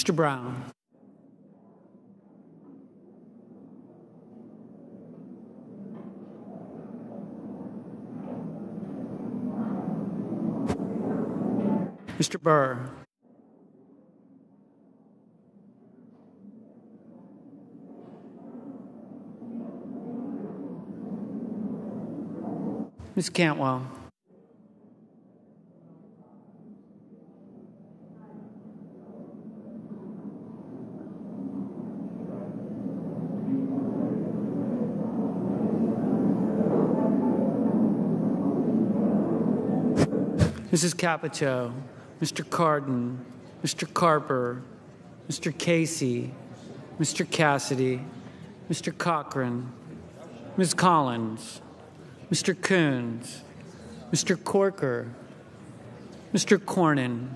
Mr. Brown. Mr. Burr. Ms. Cantwell. Mrs. Capito, Mr. Cardin, Mr. Carper, Mr. Casey, Mr. Cassidy, Mr. Cochran, Ms. Collins, Mr. Coons, Mr. Corker, Mr. Cornyn,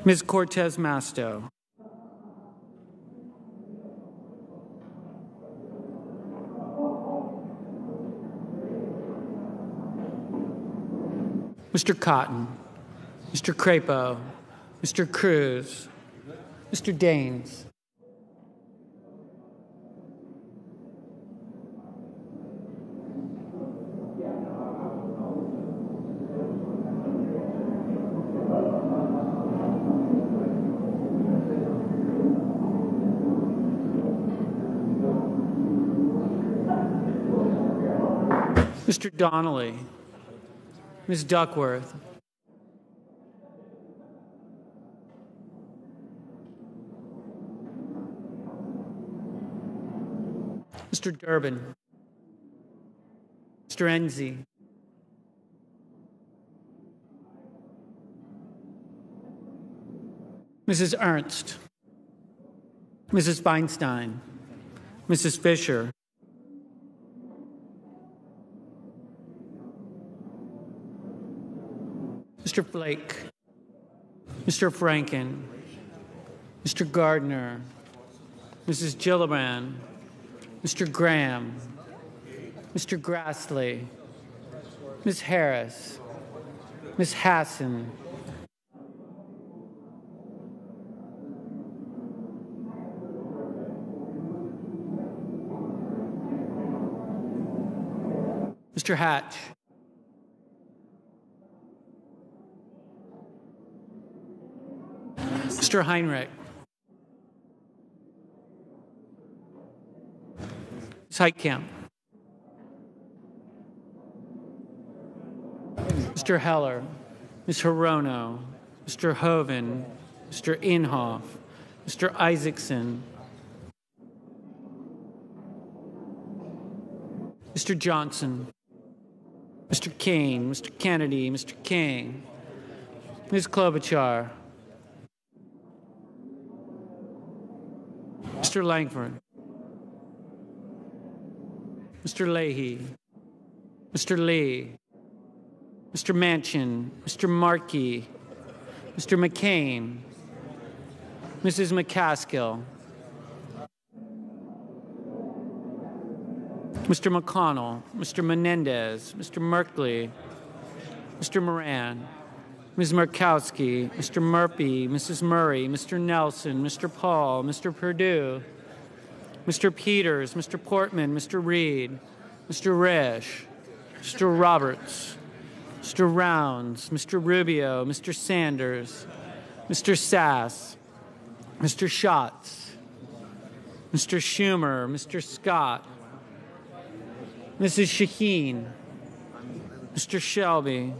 Ms. Cortez Masto, Mr. Cotton, Mr. Crapo, Mr. Cruz, Mr. Daines, Mr. Donnelly, Ms. Duckworth, Mr. Durbin, Mr. Enzi, Mrs. Ernst, Mrs. Feinstein, Mrs. Fisher, Mr. Flake, Mr. Franken, Mr. Gardner, Mrs. Gillibrand, Mr. Graham, Mr. Grassley, Ms. Harris, Ms. Hassan, Mr. Hatch, Mr. Heinrich, Ms. Heitkamp, Mr. Heller, Ms. Hirono, Mr. Hoven, Mr. Inhofe, Mr. Isaacson, Mr. Johnson, Mr. Kane, Mr. Kennedy, Mr. King, Ms. Klobuchar, Mr. Langford, Mr. Leahy, Mr. Lee, Mr. Manchin, Mr. Markey, Mr. McCain, Mrs. McCaskill, Mr. McConnell, Mr. Menendez, Mr. Merkley, Mr. Moran, Ms. Murkowski, Mr. Murphy, Mrs. Murray, Mr. Nelson, Mr. Paul, Mr. Perdue, Mr. Peters, Mr. Portman, Mr. Reed, Mr. Risch, Mr. Roberts, Mr. Rounds, Mr. Rubio, Mr. Sanders, Mr. Sass, Mr. Schatz, Mr. Schumer, Mr. Scott, Mrs. Shaheen, Mr. Shelby,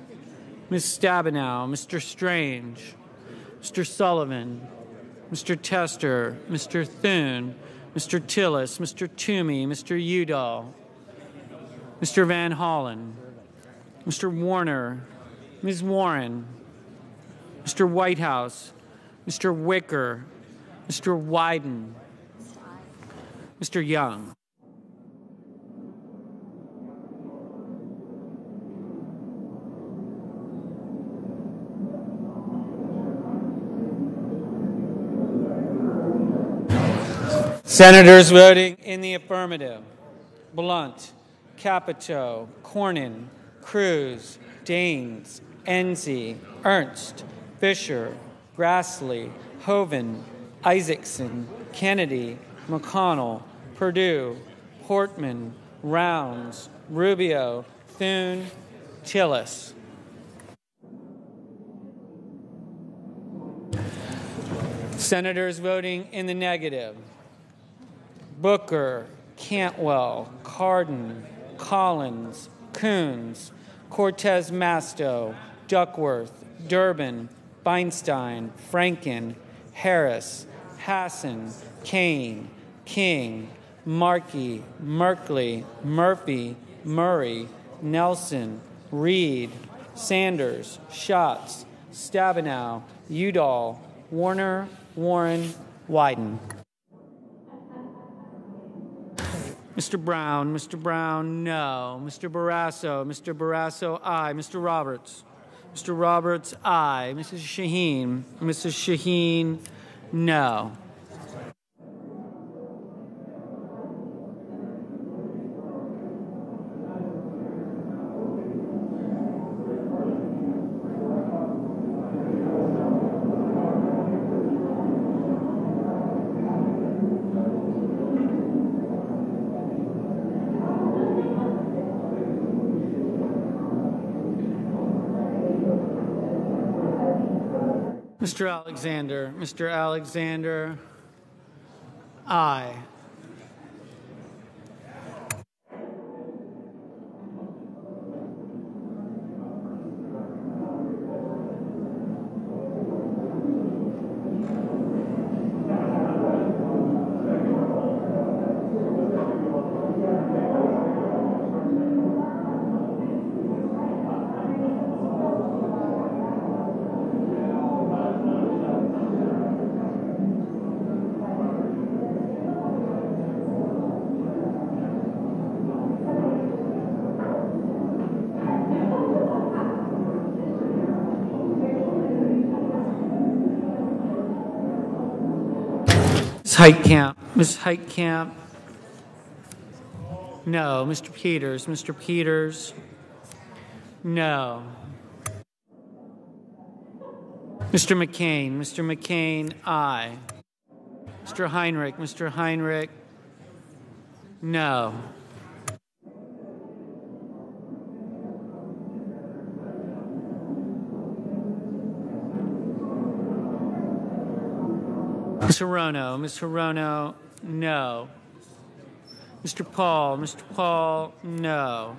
Ms. Stabenow, Mr. Strange, Mr. Sullivan, Mr. Tester, Mr. Thune, Mr. Tillis, Mr. Toomey, Mr. Udall, Mr. Van Hollen, Mr. Warner, Ms. Warren, Mr. Whitehouse, Mr. Wicker, Mr. Wyden, Mr. Young. Senators voting in the affirmative: Blunt, Capito, Cornyn, Cruz, Daines, Enzi, Ernst, Fisher, Grassley, Hoven, Isaacson, Kennedy, McConnell, Perdue, Portman, Rounds, Rubio, Thune, Tillis. Senators voting in the negative: Booker, Cantwell, Cardin, Collins, Coons, Cortez Masto, Duckworth, Durbin, Feinstein, Franken, Harris, Hassan, Kane, King, Markey, Merkley, Murphy, Murray, Nelson, Reed, Sanders, Schatz, Stabenow, Udall, Warner, Warren, Wyden. Mr. Brown, no. Mr. Barrasso, aye. Mr. Roberts, aye. Mrs. Shaheen, no. Mr. Alexander, aye. Ms. Heitkamp, no. Mr. Peters, no. Mr. McCain, aye. Mr. Heinrich, no. Ms. Hirono, no. Mr. Paul, no.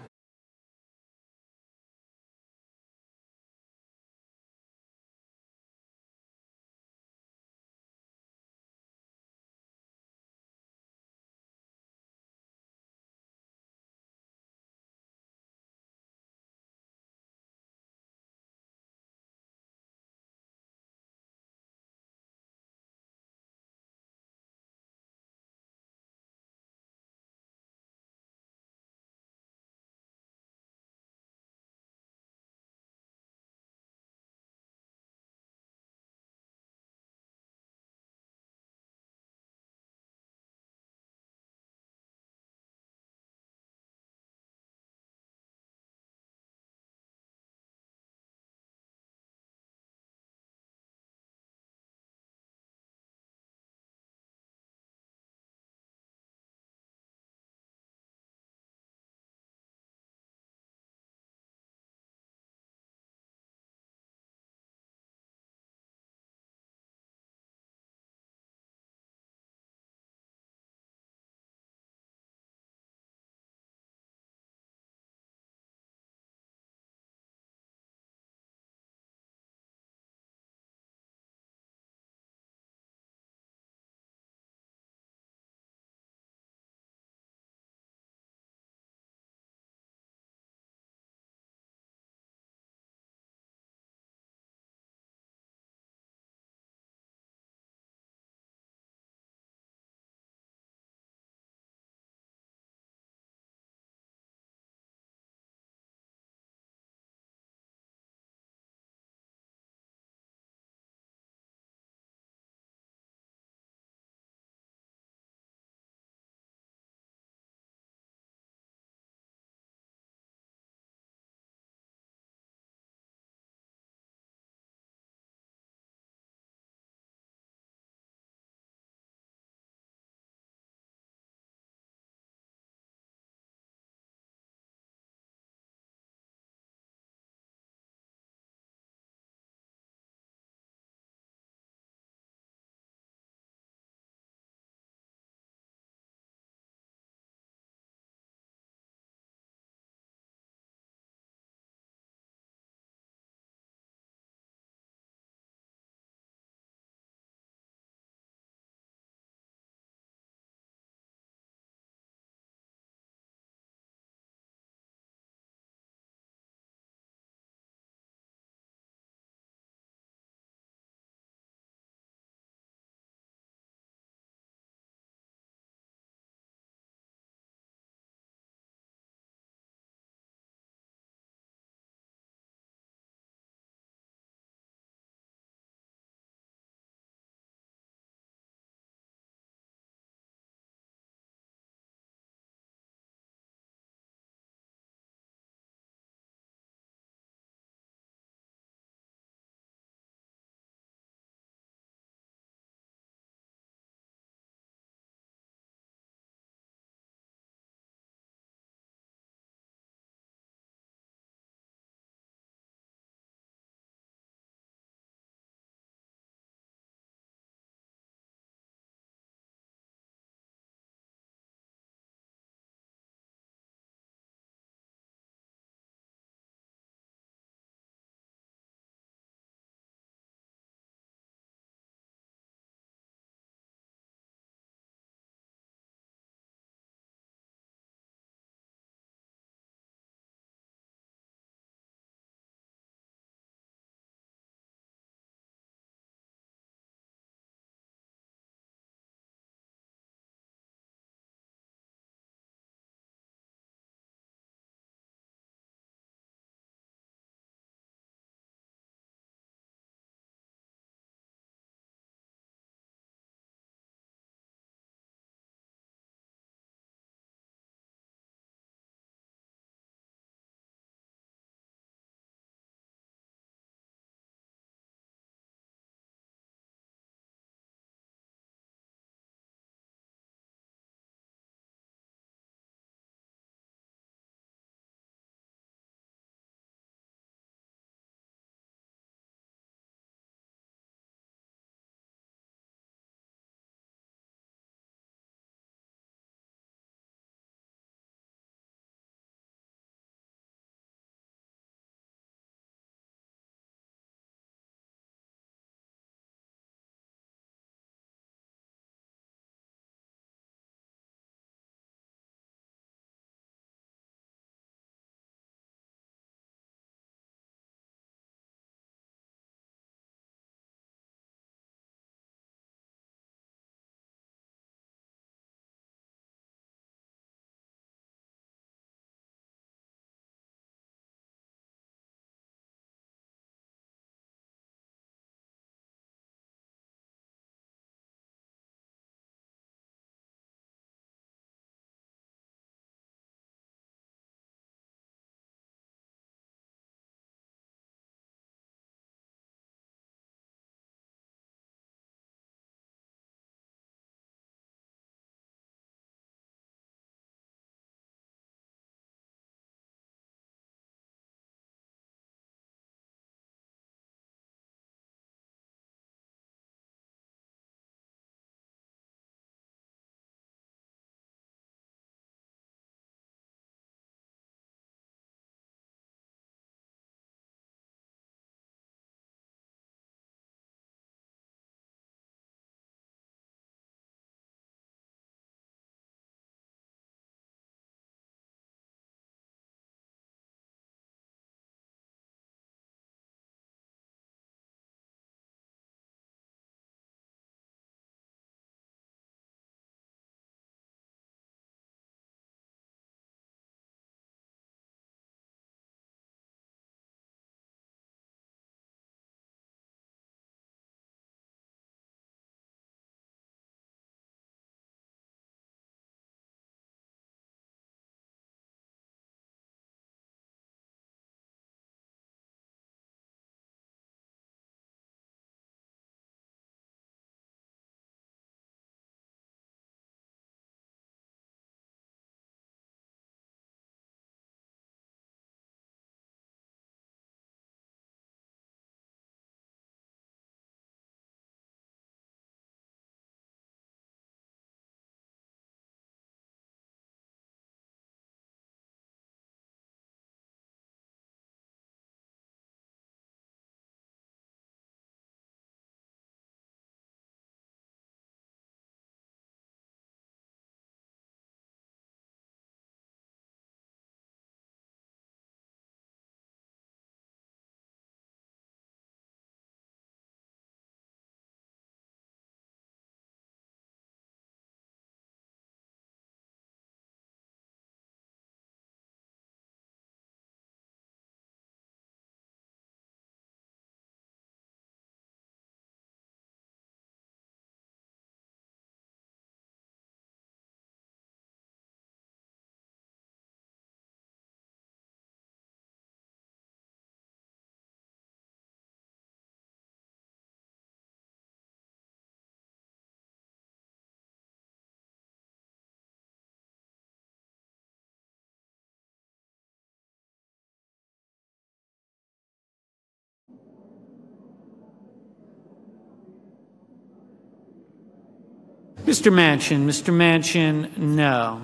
Mr. Manchin, no.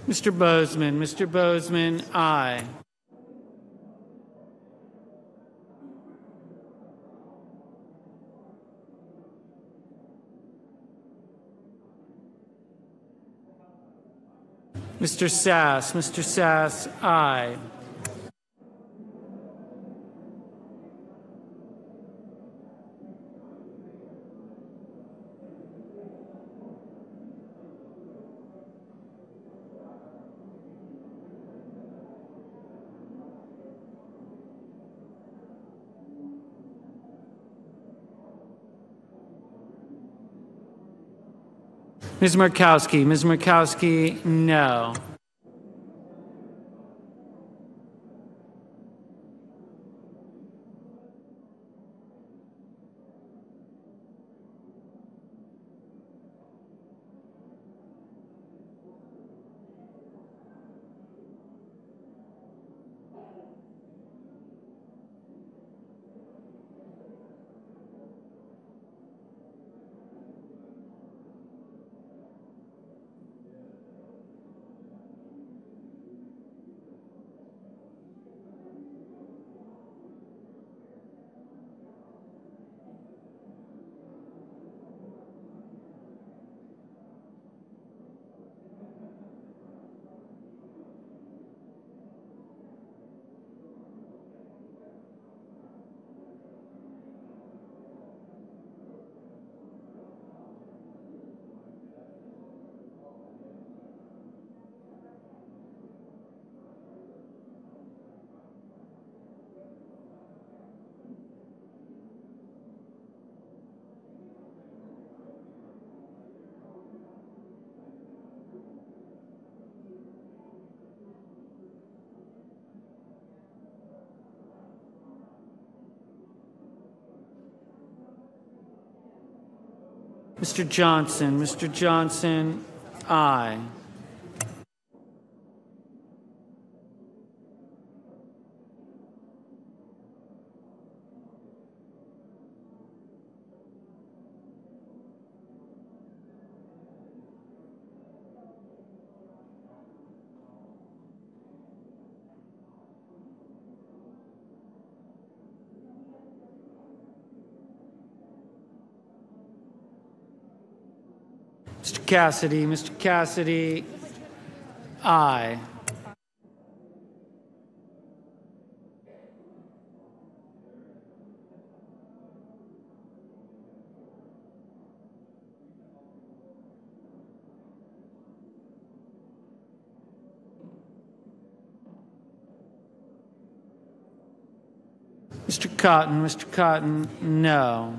Mr. Bozeman, aye. Mr. Sass, aye. Ms. Murkowski, no. Mr. Johnson, aye. Mr. Cassidy, aye. Mr. Cotton, no.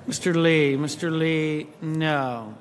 Mr. Lee. Mr. Lee, no.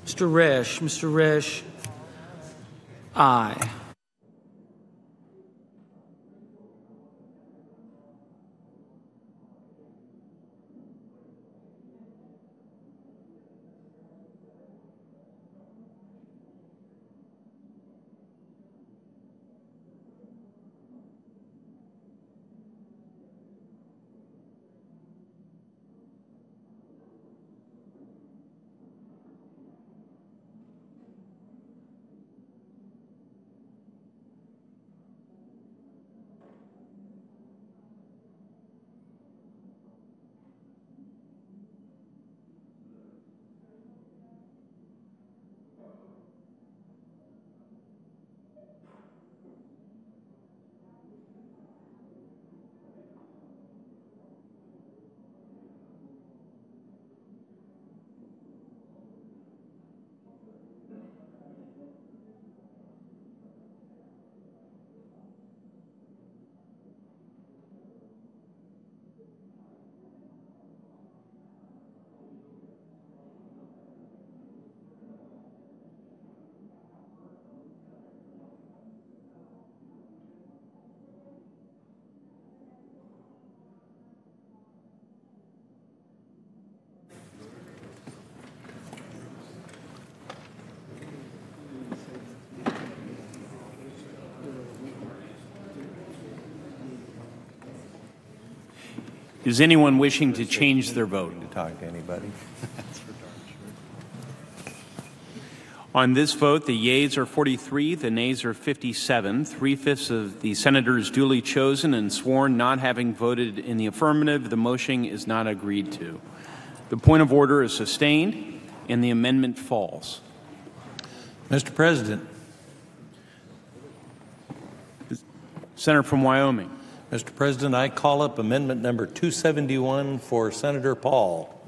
Mr. Risch. Mr. Risch, aye. Is anyone wishing to change their vote? To talk to anybody. On this vote, the yeas are 43, the nays are 57. 3/5 of the senators duly chosen and sworn not having voted in the affirmative, the motion is not agreed to. The point of order is sustained and the amendment falls. Mr. President. Senator from Wyoming. Mr. President, I call up amendment number 271 for Senator Paul.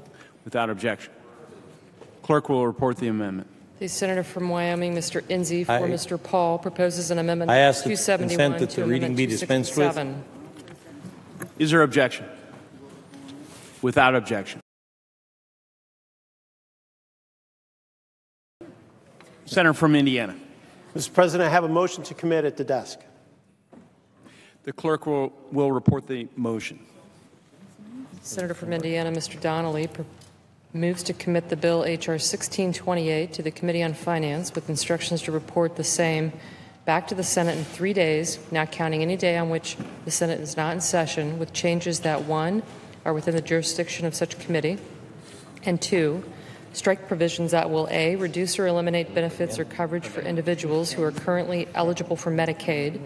Without objection. Clerk will report the amendment. The senator from Wyoming, Mr. Enzi, for I- Mr. Paul, proposes an amendment I ask that 271 consent that to the reading amendment be dispensed with. 267. Is there objection? Without objection. Senator from Indiana. Mr. President, I have a motion to commit at the desk. The clerk will report the motion. Senator from Indiana, Mr. Donnelly, moves to commit the bill H.R. 1628 to the Committee on Finance with instructions to report the same back to the Senate in 3 days, not counting any day on which the Senate is not in session, with changes that, 1, are within the jurisdiction of such committee, and 2, strike provisions that will A, reduce or eliminate benefits or coverage for individuals who are currently eligible for Medicaid,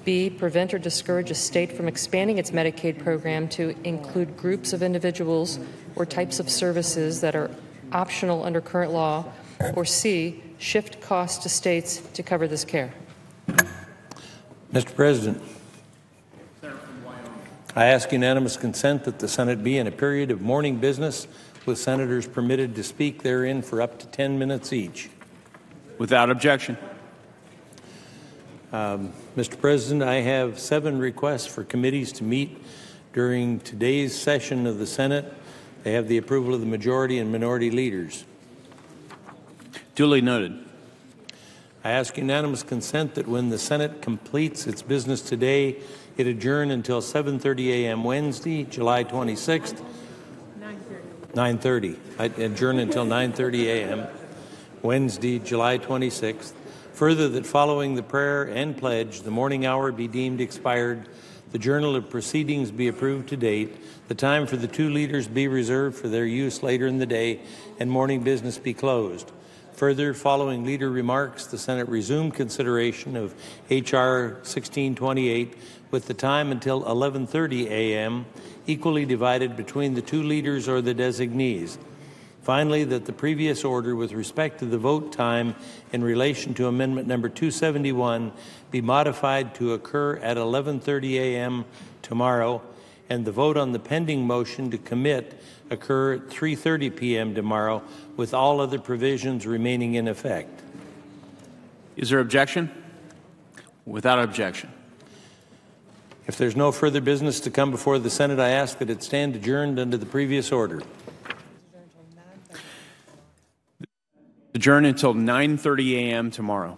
B, prevent or discourage a state from expanding its Medicaid program to include groups of individuals or types of services that are optional under current law, or C, shift costs to states to cover this care. Mr. President, I ask unanimous consent that the Senate be in a period of morning business with senators permitted to speak therein for up to 10 minutes each. Without objection. Mr. President, I have 7 requests for committees to meet during today's session of the Senate. They have the approval of the majority and minority leaders. Duly noted. I ask unanimous consent that when the Senate completes its business today, it adjourn until 7:30 a.m. Wednesday, July 26th. 9:30. I adjourn until 9:30 a.m. Wednesday, July 26th. Further, that following the prayer and pledge, the morning hour be deemed expired, the journal of proceedings be approved to date, the time for the 2 leaders be reserved for their use later in the day, and morning business be closed. Further, following leader remarks, the Senate resume consideration of H.R. 1628 with the time until 11:30 a.m., equally divided between the 2 leaders or the designees. Finally, that the previous order with respect to the vote time in relation to Amendment Number 271 be modified to occur at 11:30 a.m. tomorrow, and the vote on the pending motion to commit occur at 3:30 p.m. tomorrow, with all other provisions remaining in effect. Is there objection? Without objection. If there's no further business to come before the Senate, I ask that it stand adjourned under the previous order. Adjourn until 9:30 a.m. tomorrow.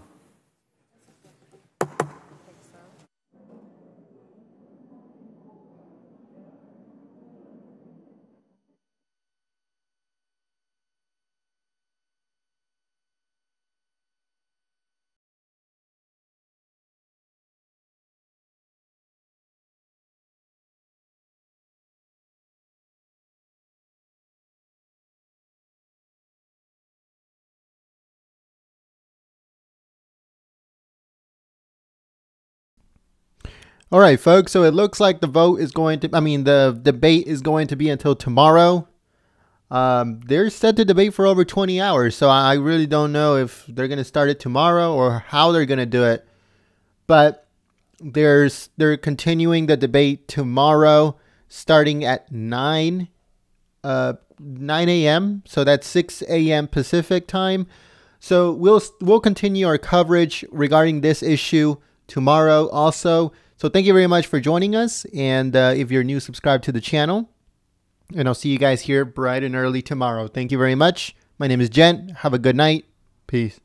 All right, folks. So it looks like the debate is going to be until tomorrow. They're set to debate for over 20 hours. So I really don't know if they're going to start it tomorrow or how they're going to do it. But they're continuing the debate tomorrow, starting at 9 a.m. So that's 6 a.m. Pacific time. So we'll continue our coverage regarding this issue tomorrow also. So thank you very much for joining us. And if you're new, subscribe to the channel. And I'll see you guys here bright and early tomorrow. Thank you very much. My name is Jen. Have a good night. Peace.